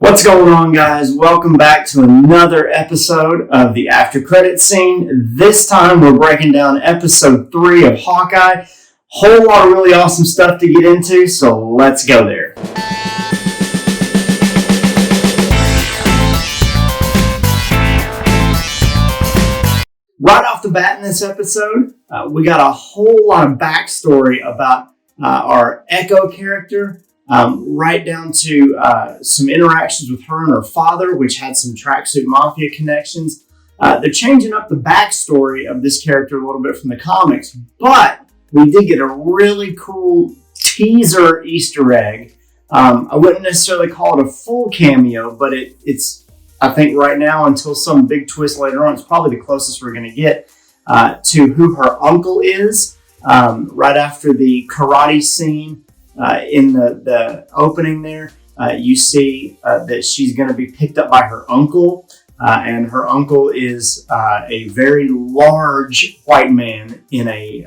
What's going on, guys? Welcome back to another episode of the After Credits Scene. This time we're breaking down episode 3 of Hawkeye. Whole lot of really awesome stuff to get into, so let's go there. Right off the bat in this episode, we got a whole lot of backstory about our Echo character. Right down to some interactions with her and her father, which had some Tracksuit Mafia connections. They're changing up the backstory of this character a little bit from the comics, but we did get a really cool teaser Easter egg. I wouldn't necessarily call it a full cameo, but it's I think right now, until some big twist later on, it's probably the closest we're going to get to who her uncle is. Right after the karate scene, in the opening there, you see that she's going to be picked up by her uncle, and her uncle is a very large white man in a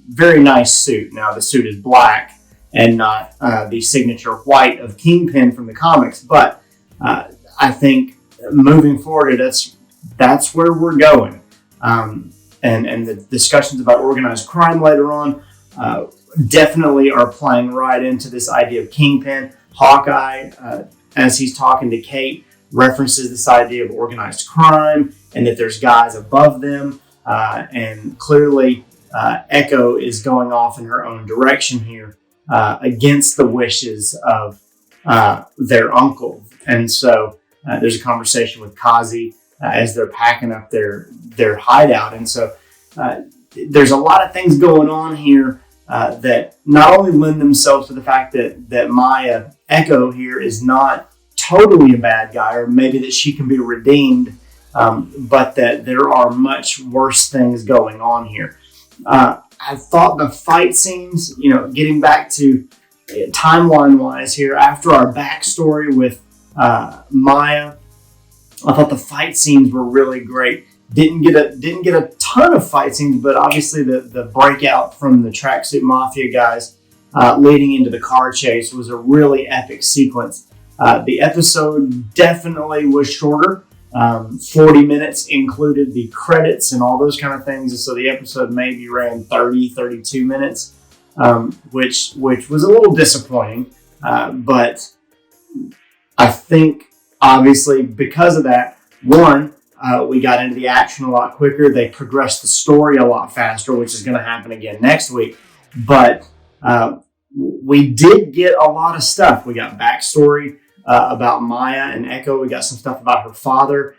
very nice suit. Now, the suit is black and not the signature white of Kingpin from the comics, but I think moving forward, that's where we're going. And the discussions about organized crime later on definitely are playing right into this idea of Kingpin. Hawkeye, as he's talking to Kate, references this idea of organized crime and that there's guys above them. And clearly, Echo is going off in her own direction here against the wishes of their uncle. And so there's a conversation with Kazi as they're packing up their hideout. And so there's a lot of things going on here that not only lend themselves to the fact that Maya Echo here is not totally a bad guy, or maybe that she can be redeemed, but that there are much worse things going on here. I thought the fight scenes, getting back to timeline-wise here, after our backstory with Maya, I thought the fight scenes were really great. Didn't get a ton of fight scenes, but obviously the breakout from the Tracksuit Mafia guys leading into the car chase was a really epic sequence. The episode definitely was shorter. 40 minutes included the credits and all those kind of things, and so the episode maybe ran 32 minutes, which was a little disappointing. But I think obviously because of that, we got into the action a lot quicker. They progressed the story a lot faster, which is going to happen again next week. But we did get a lot of stuff. We got backstory about Maya and Echo. We got some stuff about her father.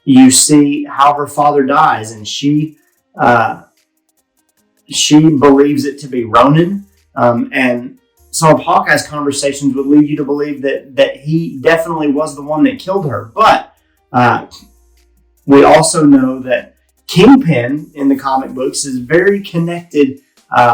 You see how her father dies, and she believes it to be Ronin. And some of Hawkeye's conversations would lead you to believe that he definitely was the one that killed her. But we also know that Kingpin in the comic books is very connected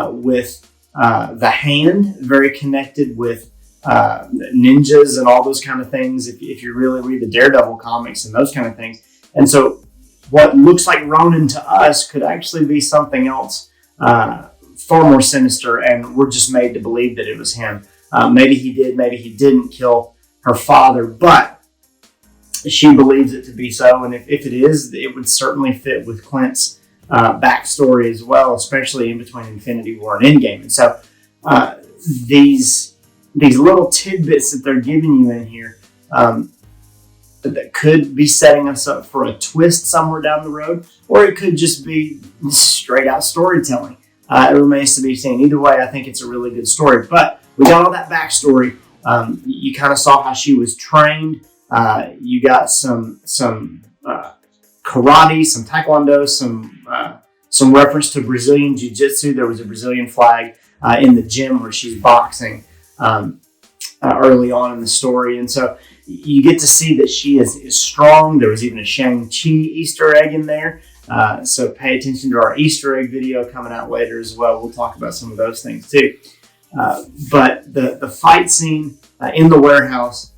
with the Hand, very connected with ninjas and all those kind of things, if you really read the Daredevil comics and those kind of things. And so what looks like Ronin to us could actually be something else far more sinister, and we're just made to believe that it was him. Maybe he did, maybe he didn't kill her father, but she believes it to be so, and if it is, it would certainly fit with Clint's backstory as well, especially in between Infinity War and Endgame. And so these little tidbits that they're giving you in here that could be setting us up for a twist somewhere down the road, or it could just be straight out storytelling. It remains to be seen. Either way, I think it's a really good story. But we got all that backstory. You kind of saw how she was trained. You got some karate, some taekwondo, some reference to Brazilian jiu-jitsu. There was a Brazilian flag in the gym where she's boxing early on in the story. And so you get to see that she is strong. There was even a Shang-Chi Easter egg in there. So pay attention to our Easter egg video coming out later as well. We'll talk about some of those things too. But the fight scene in the warehouse,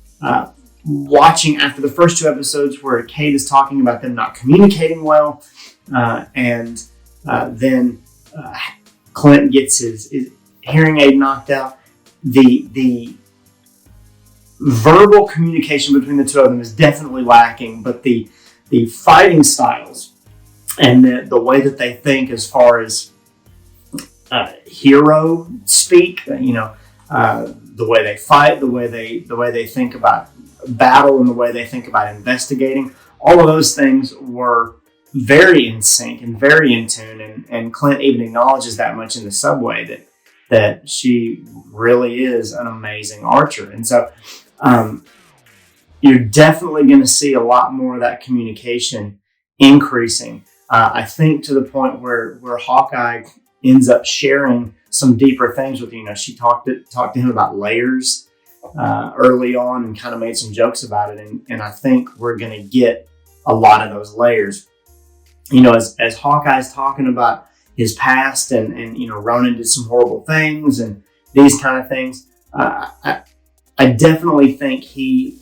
watching after the first 2 episodes where Kate is talking about them not communicating well, and then Clint gets his hearing aid knocked out. The verbal communication between the two of them is definitely lacking, but the fighting styles and the way that they think as far as hero speak, the way they fight, the way they think about battle, and the way they think about investigating, all of those things were very in sync and very in tune. And Clint even acknowledges that much in the subway, that she really is an amazing archer. And so you're definitely going to see a lot more of that communication increasing. I think to the point where Hawkeye ends up sharing some deeper things with you. She talked to him about layers early on and kind of made some jokes about it. And I think we're going to get a lot of those layers. As Hawkeye's talking about his past and Ronan did some horrible things and these kind of things, I definitely think he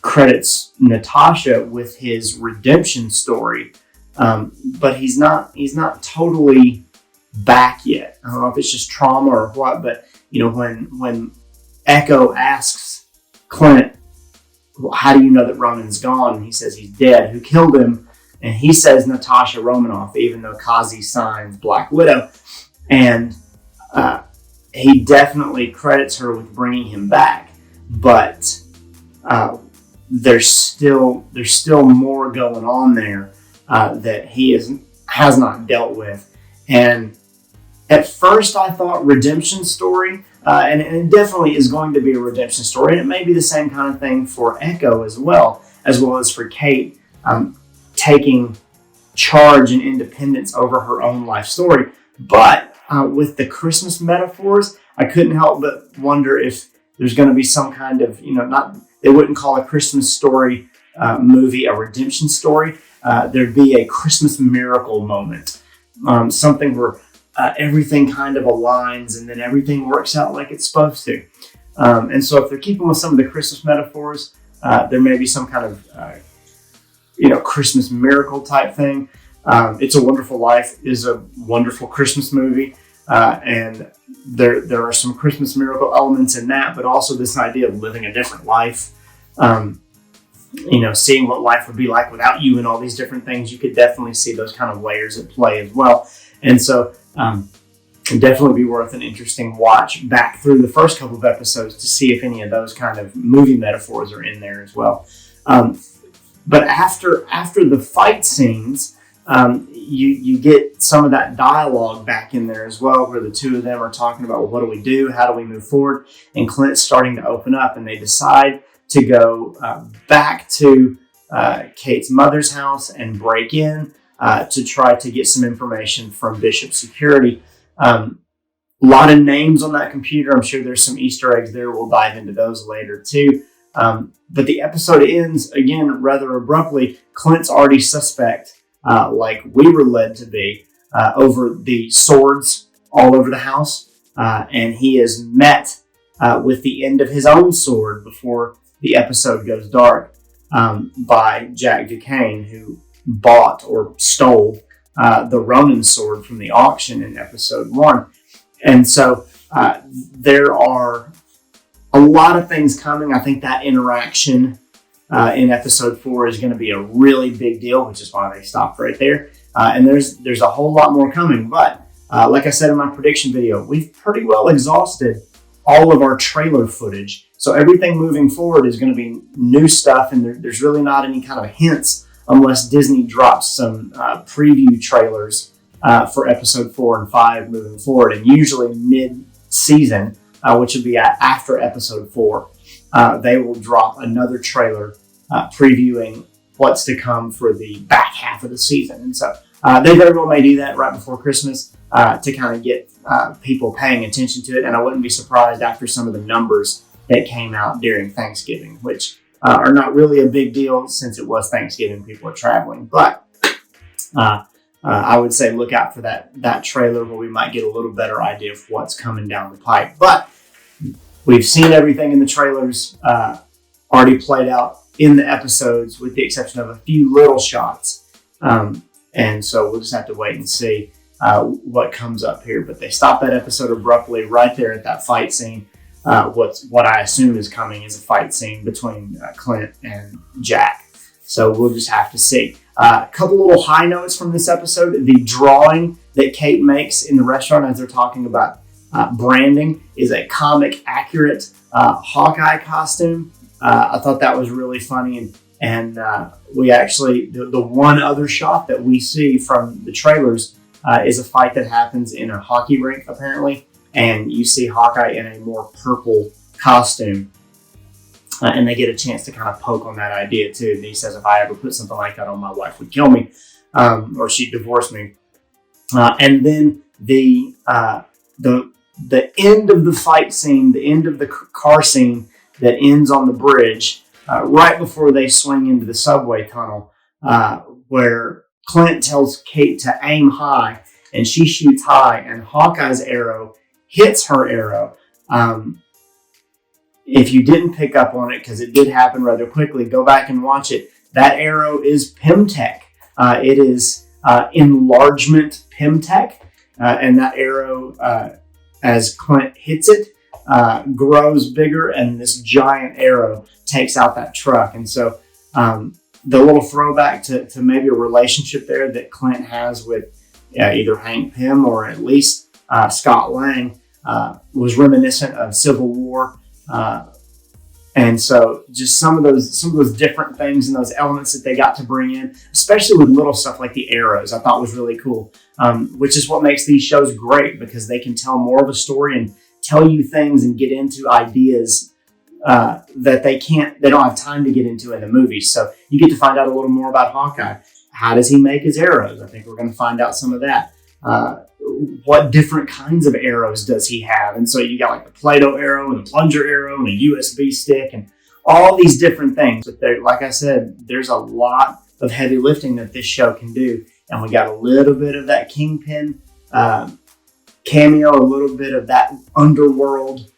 credits Natasha with his redemption story, but he's not totally back yet. I don't know if it's just trauma or what, but when Echo asks Clint, well, how do you know that Ronan's gone? And he says he's dead. Who killed him? And he says Natasha Romanoff, even though Kazi signs Black Widow. And he definitely credits her with bringing him back. But there's still more going on there that he has not dealt with. And at first I thought redemption story, and it definitely is going to be a redemption story. And it may be the same kind of thing for Echo as well as for Kate. Taking charge and independence over her own life story. But with the Christmas metaphors, I couldn't help but wonder if there's going to be some kind of, they wouldn't call a Christmas story movie a redemption story. There'd be a Christmas miracle moment. Something where everything kind of aligns and then everything works out like it's supposed to. And so if they're keeping with some of the Christmas metaphors, there may be some kind of Christmas miracle type thing. It's a Wonderful Life is a wonderful Christmas movie. And there are some Christmas miracle elements in that, but also this idea of living a different life. Seeing what life would be like without you and all these different things. You could definitely see those kind of layers at play as well. And so it'd definitely be worth an interesting watch back through the first couple of episodes to see if any of those kind of movie metaphors are in there as well. But after the fight scenes, you get some of that dialogue back in there as well, where the two of them are talking about, well, what do we do? How do we move forward? And Clint's starting to open up, and they decide to go back to Kate's mother's house and break in to try to get some information from Bishop Security. A lot of names on that computer. I'm sure there's some Easter eggs there. We'll dive into those later too. But the episode ends, again, rather abruptly. Clint's already suspect, like we were led to be, over the swords all over the house. And he is met with the end of his own sword before the episode goes dark by Jack Duquesne, who bought or stole the Ronin sword from the auction in episode 1. And so there are a lot of things coming. I think that interaction in episode 4 is going to be a really big deal, which is why they stopped right there. And there's a whole lot more coming. But like I said in my prediction video, we've pretty well exhausted all of our trailer footage. So everything moving forward is going to be new stuff, and there's really not any kind of hints unless Disney drops some preview trailers for episode 4 and 5 moving forward. And usually mid-season, which would be after episode 4, they will drop another trailer previewing what's to come for the back half of the season. And so they very well may do that right before Christmas to kind of get people paying attention to it. And I wouldn't be surprised after some of the numbers that came out during Thanksgiving, which are not really a big deal since it was Thanksgiving. People are traveling. But I would say look out for that trailer where we might get a little better idea of what's coming down the pipe. But we've seen everything in the trailers already played out in the episodes, with the exception of a few little shots. And so we'll just have to wait and see what comes up here. But they stopped that episode abruptly right there at that fight scene. what I assume is coming is a fight scene between Clint and Jack. So we'll just have to see. A couple little high notes from this episode. The drawing that Kate makes in the restaurant as they're talking about branding is a comic accurate Hawkeye costume. I thought that was really funny. And we actually, the one other shot that we see from the trailers is a fight that happens in a hockey rink, apparently. And you see Hawkeye in a more purple costume. And they get a chance to kind of poke on that idea too. And he says, if I ever put something like that on, my wife would kill me, or she'd divorce me. And then the end of the fight scene, the end of the car scene that ends on the bridge, right before they swing into the subway tunnel, where Clint tells Kate to aim high, and she shoots high, and Hawkeye's arrow hits her arrow. If you didn't pick up on it, because it did happen rather quickly, go back and watch it. That arrow is Pimtech. It is enlargement Pimtech, and that arrow, as Clint hits it, grows bigger, and this giant arrow takes out that truck. And so the little throwback to maybe a relationship there that Clint has with either Hank Pym or at least Scott Lang was reminiscent of Civil War. And so just some of those different things and those elements that they got to bring in, especially with little stuff like the arrows, I thought was really cool, which is what makes these shows great, because they can tell more of a story and tell you things and get into ideas that they don't have time to get into in the movies. So you get to find out a little more about Hawkeye. How does he make his arrows? I think we're going to find out some of that. What different kinds of arrows does he have? And so you got like the Play-Doh arrow and the plunger arrow and a USB stick and all these different things. But like I said, there's a lot of heavy lifting that this show can do. And we got a little bit of that Kingpin cameo, a little bit of that underworld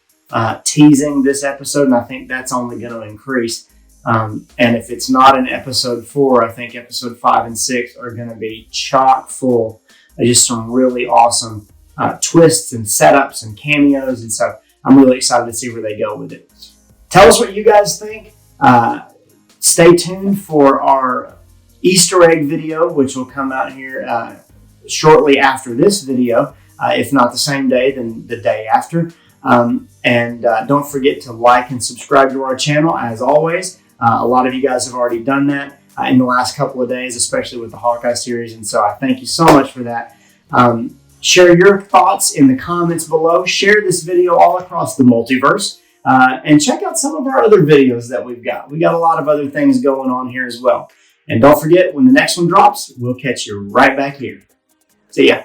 teasing this episode. And I think that's only going to increase. And if it's not in episode 4, I think episode 5 and 6 are going to be chock full of just some really awesome twists and setups and cameos. And so I'm really excited to see where they go with it. Tell us what you guys think. Stay tuned for our Easter egg video, which will come out here shortly after this video. If not the same day, then the day after. And don't forget to like and subscribe to our channel, as always. A lot of you guys have already done that in the last couple of days, especially with the Hawkeye series. And so I thank you so much for that. Share your thoughts in the comments below. Share this video all across the multiverse. And check out some of our other videos that we've got. We got a lot of other things going on here as well. And don't forget, when the next one drops, we'll catch you right back here. See ya.